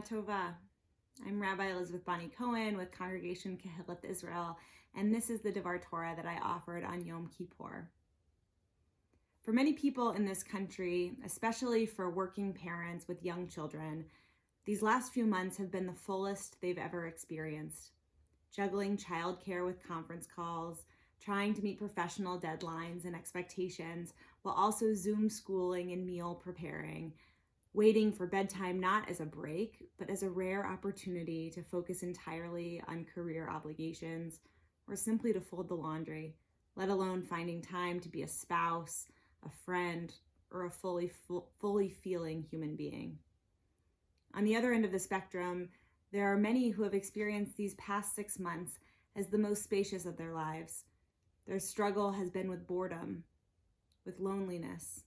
Tova. I'm Rabbi Elizabeth Bonney-Cohen with Congregation Kehillat Israel, and this is the Devar Torah that I offered on Yom Kippur. For many people in this country, especially for working parents with young children, these last few months have been the fullest they've ever experienced. Juggling childcare with conference calls, trying to meet professional deadlines and expectations, while also Zoom schooling and meal preparing, waiting for bedtime not as a break, but as a rare opportunity to focus entirely on career obligations or simply to fold the laundry, let alone finding time to be a spouse, a friend, or a fully feeling human being. On the other end of the spectrum, there are many who have experienced these past 6 months as the most spacious of their lives. Their struggle has been with boredom, with loneliness,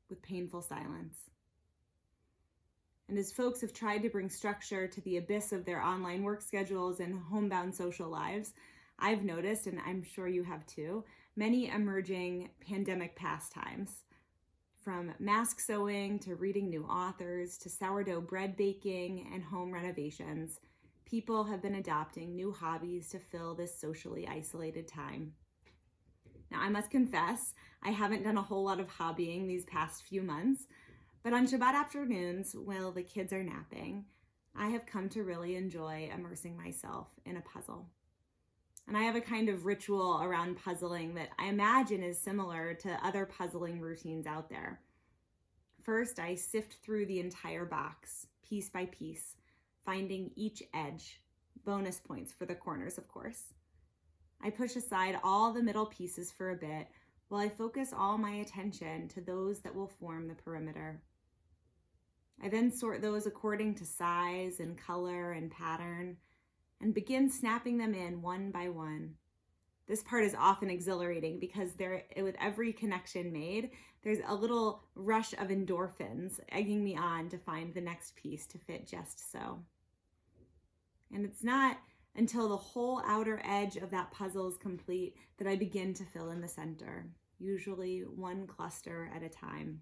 with painful silence. And as folks have tried to bring structure to the abyss of their online work schedules and homebound social lives, I've noticed, and I'm sure you have too, many emerging pandemic pastimes. From mask sewing to reading new authors to sourdough bread baking and home renovations, people have been adopting new hobbies to fill this socially isolated time. Now, I must confess, I haven't done a whole lot of hobbying these past few months, but on Shabbat afternoons, while the kids are napping, I have come to really enjoy immersing myself in a puzzle. And I have a kind of ritual around puzzling that I imagine is similar to other puzzling routines out there. First, I sift through the entire box, piece by piece, finding each edge, bonus points for the corners, of course. I push aside all the middle pieces for a bit while I focus all my attention to those that will form the perimeter. I then sort those according to size and color and pattern and begin snapping them in one by one. This part is often exhilarating because with every connection made, there's a little rush of endorphins egging me on to find the next piece to fit just so. And it's not until the whole outer edge of that puzzle is complete that I begin to fill in the center, usually one cluster at a time.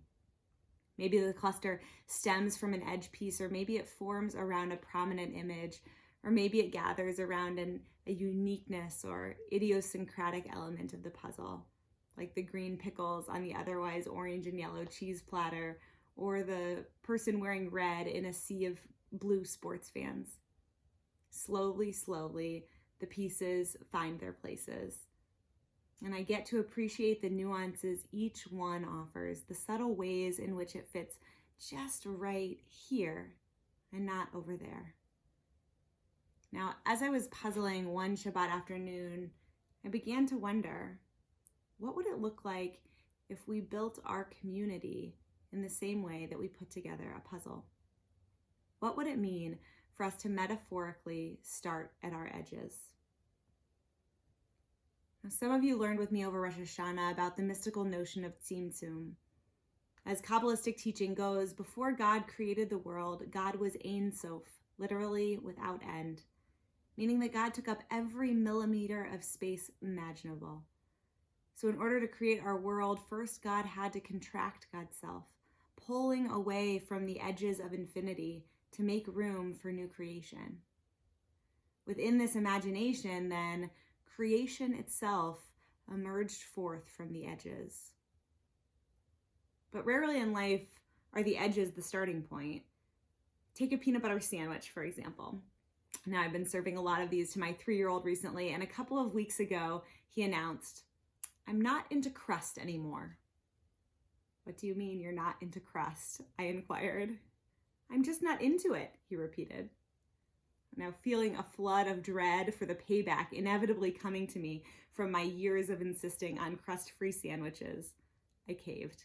Maybe the cluster stems from an edge piece, or maybe it forms around a prominent image, or maybe it gathers around a uniqueness or idiosyncratic element of the puzzle, like the green pickles on the otherwise orange and yellow cheese platter, or the person wearing red in a sea of blue sports fans. Slowly, the pieces find their places. And I get to appreciate the nuances each one offers, the subtle ways in which it fits just right here and not over there. Now, as I was puzzling one Shabbat afternoon, I began to wonder, what would it look like if we built our community in the same way that we put together a puzzle? What would it mean for us to metaphorically start at our edges? Now, some of you learned with me over Rosh Hashanah about the mystical notion of tzimtzum. As Kabbalistic teaching goes, before God created the world, God was Ein Sof, literally without end, meaning that God took up every millimeter of space imaginable. So in order to create our world, first God had to contract God's self, pulling away from the edges of infinity to make room for new creation. Within this imagination, then, creation itself emerged forth from the edges. But rarely in life are the edges the starting point. Take a peanut butter sandwich, for example. Now, I've been serving a lot of these to my 3-year-old recently, and a couple of weeks ago, he announced, "I'm not into crust anymore." "What do you mean you're not into crust?" I inquired. "I'm just not into it," he repeated. Now, feeling a flood of dread for the payback inevitably coming to me from my years of insisting on crust-free sandwiches, I caved.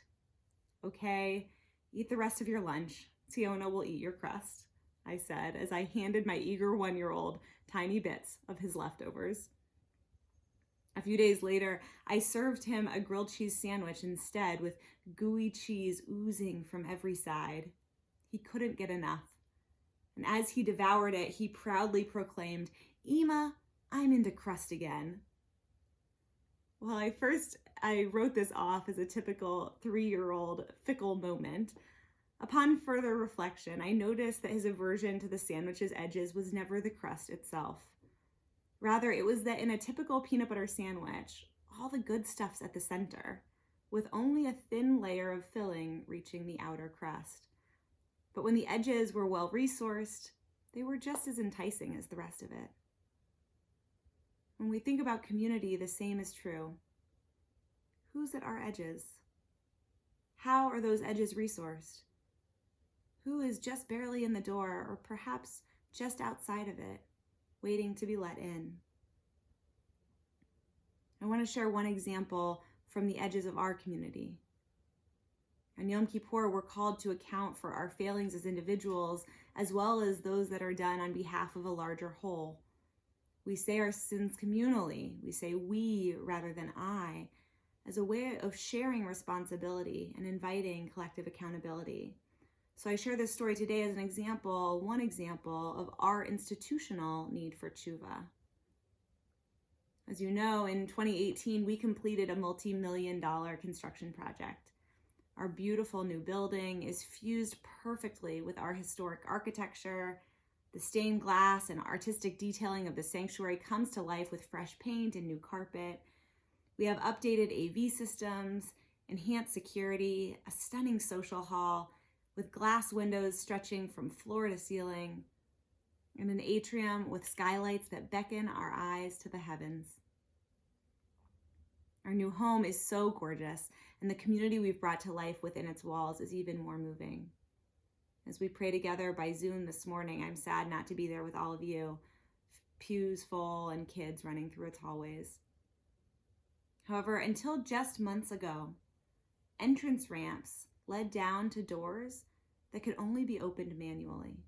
"Okay, eat the rest of your lunch. Tiona will eat your crust," I said as I handed my eager 1-year-old tiny bits of his leftovers. A few days later, I served him a grilled cheese sandwich instead, with gooey cheese oozing from every side. He couldn't get enough. And as he devoured it, he proudly proclaimed, "Ima, I'm into crust again." Well, I wrote this off as a typical 3-year-old fickle moment, Upon further reflection, I noticed that his aversion to the sandwich's edges was never the crust itself. Rather, it was that in a typical peanut butter sandwich, all the good stuff's at the center, with only a thin layer of filling reaching the outer crust. But when the edges were well resourced, they were just as enticing as the rest of it. When we think about community, the same is true. Who's at our edges? How are those edges resourced? Who is just barely in the door, or perhaps just outside of it, waiting to be let in? I want to share one example from the edges of our community. On Yom Kippur, we're called to account for our failings as individuals, as well as those that are done on behalf of a larger whole. We say our sins communally. We say we rather than I, as a way of sharing responsibility and inviting collective accountability. So I share this story today as one example of our institutional need for tshuva. As you know, in 2018, we completed a multi-million-dollar construction project. Our beautiful new building is fused perfectly with our historic architecture. The stained glass and artistic detailing of the sanctuary comes to life with fresh paint and new carpet. We have updated AV systems, enhanced security, a stunning social hall with glass windows stretching from floor to ceiling, and an atrium with skylights that beckon our eyes to the heavens. Our new home is so gorgeous, and the community we've brought to life within its walls is even more moving. As we pray together by Zoom this morning, I'm sad not to be there with all of you, pews full and kids running through its hallways. However, until just months ago, entrance ramps led down to doors that could only be opened manually.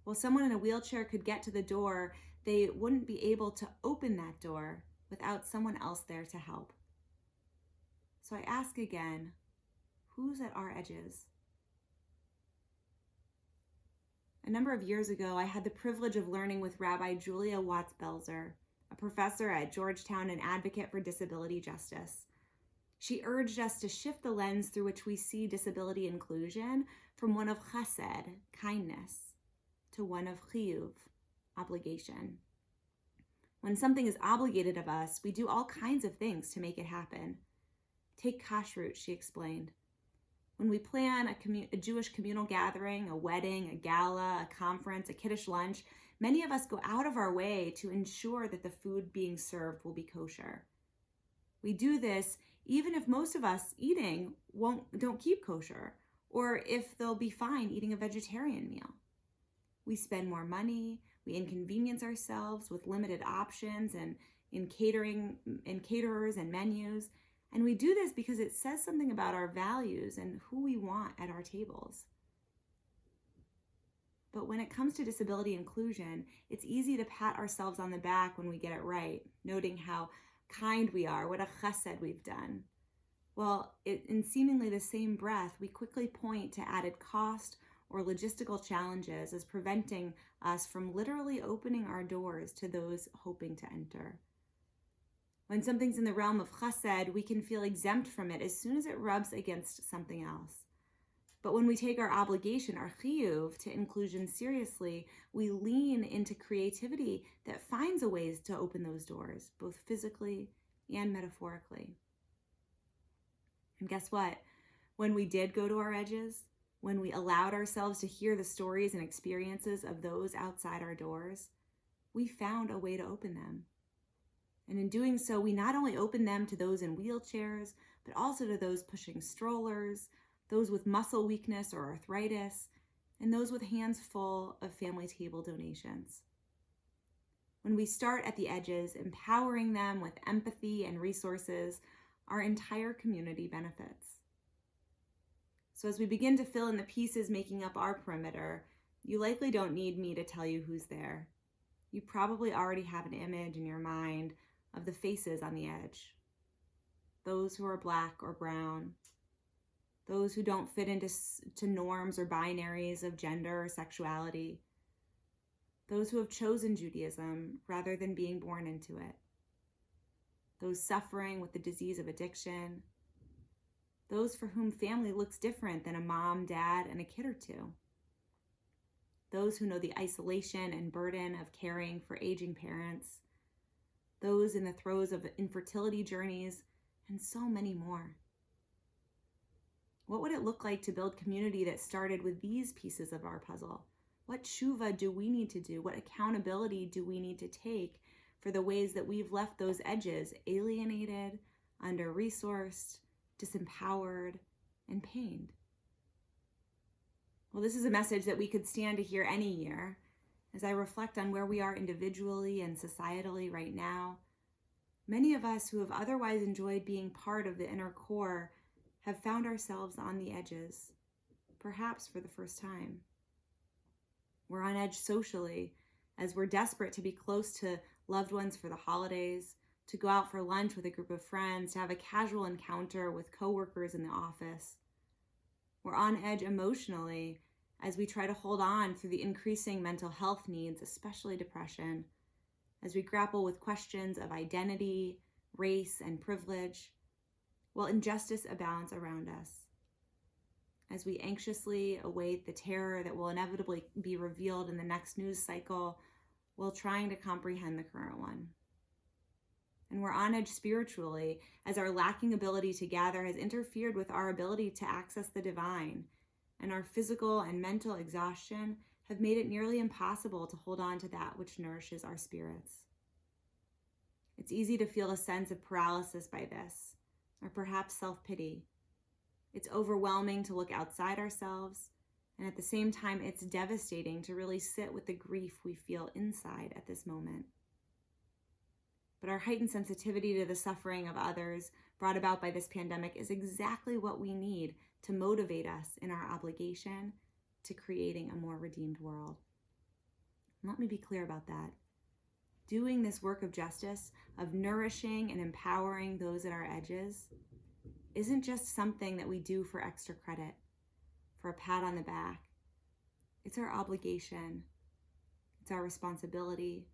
While someone in a wheelchair could get to the door, they wouldn't be able to open that door without someone else there to help. So I ask again, who's at our edges? A number of years ago, I had the privilege of learning with Rabbi Julia Watts-Belzer, a professor at Georgetown and advocate for disability justice. She urged us to shift the lens through which we see disability inclusion from one of chesed, kindness, to one of chiyuv, obligation. When something is obligated of us, we do all kinds of things to make it happen. Take kashrut, she explained. When we plan a Jewish communal gathering, a wedding, a gala, a conference, a kiddush lunch, many of us go out of our way to ensure that the food being served will be kosher. We do this even if most of us eating don't keep kosher, or if they'll be fine eating a vegetarian meal. We spend more money, we inconvenience ourselves with limited options and in caterers and menus, and we do this because it says something about our values and who we want at our tables. But when it comes to disability inclusion, it's easy to pat ourselves on the back when we get it right, noting how kind we are, what a chesed we've done. Well, in seemingly the same breath, we quickly point to added cost or logistical challenges as preventing us from literally opening our doors to those hoping to enter. When something's in the realm of chesed, we can feel exempt from it as soon as it rubs against something else. But when we take our obligation, our chiyuv, to inclusion seriously, we lean into creativity that finds a ways to open those doors, both physically and metaphorically. And guess what? When we did go to our edges, when we allowed ourselves to hear the stories and experiences of those outside our doors, we found a way to open them. And in doing so, we not only opened them to those in wheelchairs, but also to those pushing strollers, those with muscle weakness or arthritis, and those with hands full of family table donations. When we start at the edges, empowering them with empathy and resources, our entire community benefits. So as we begin to fill in the pieces making up our perimeter, you likely don't need me to tell you who's there. You probably already have an image in your mind of the faces on the edge. Those who are Black or brown, those who don't fit into norms or binaries of gender or sexuality, those who have chosen Judaism rather than being born into it, those suffering with the disease of addiction, those for whom family looks different than a mom, dad, and a kid or two. Those who know the isolation and burden of caring for aging parents, those in the throes of infertility journeys, and so many more. What would it look like to build community that started with these pieces of our puzzle? What tshuva do we need to do? What accountability do we need to take for the ways that we've left those edges alienated, under-resourced, disempowered, and pained? Well, this is a message that we could stand to hear any year. As I reflect on where we are individually and societally right now, many of us who have otherwise enjoyed being part of the inner core have found ourselves on the edges, perhaps for the first time. We're on edge socially, as we're desperate to be close to loved ones for the holidays, to go out for lunch with a group of friends, to have a casual encounter with coworkers in the office. We're on edge emotionally as we try to hold on through the increasing mental health needs, especially depression, as we grapple with questions of identity, race, and privilege, while injustice abounds around us. As we anxiously await the terror that will inevitably be revealed in the next news cycle while trying to comprehend the current one. And we're on edge spiritually as our lacking ability to gather has interfered with our ability to access the divine, and our physical and mental exhaustion have made it nearly impossible to hold on to that which nourishes our spirits. It's easy to feel a sense of paralysis by this, or perhaps self-pity. It's overwhelming to look outside ourselves, and at the same time, it's devastating to really sit with the grief we feel inside at this moment. But our heightened sensitivity to the suffering of others brought about by this pandemic is exactly what we need to motivate us in our obligation to creating a more redeemed world. And let me be clear about that. Doing this work of justice, of nourishing and empowering those at our edges, isn't just something that we do for extra credit, for a pat on the back. It's our obligation, it's our responsibility,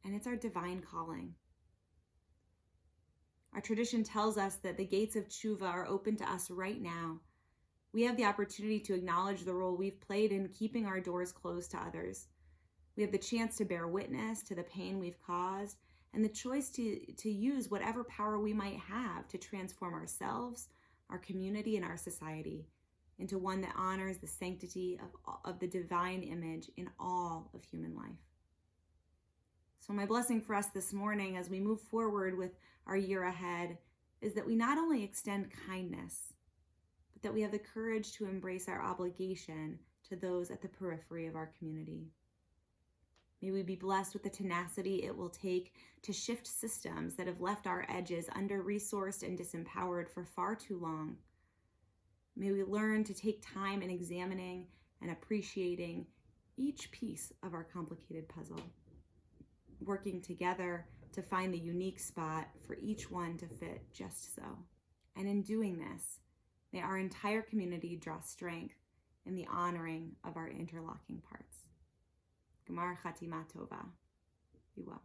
and it's our divine calling. Our tradition tells us that the gates of tshuva are open to us right now. We have the opportunity to acknowledge the role we've played in keeping our doors closed to others. We have the chance to bear witness to the pain we've caused, and the choice to use whatever power we might have to transform ourselves, our community, and our society into one that honors the sanctity of the divine image in all of human life. So my blessing for us this morning as we move forward with our year ahead is that we not only extend kindness, but that we have the courage to embrace our obligation to those at the periphery of our community. May we be blessed with the tenacity it will take to shift systems that have left our edges under-resourced and disempowered for far too long. May we learn to take time in examining and appreciating each piece of our complicated puzzle, working together to find the unique spot for each one to fit just so. And in doing this, may our entire community draw strength in the honoring of our interlocking parts. Gemar Chatima Tova. Be well.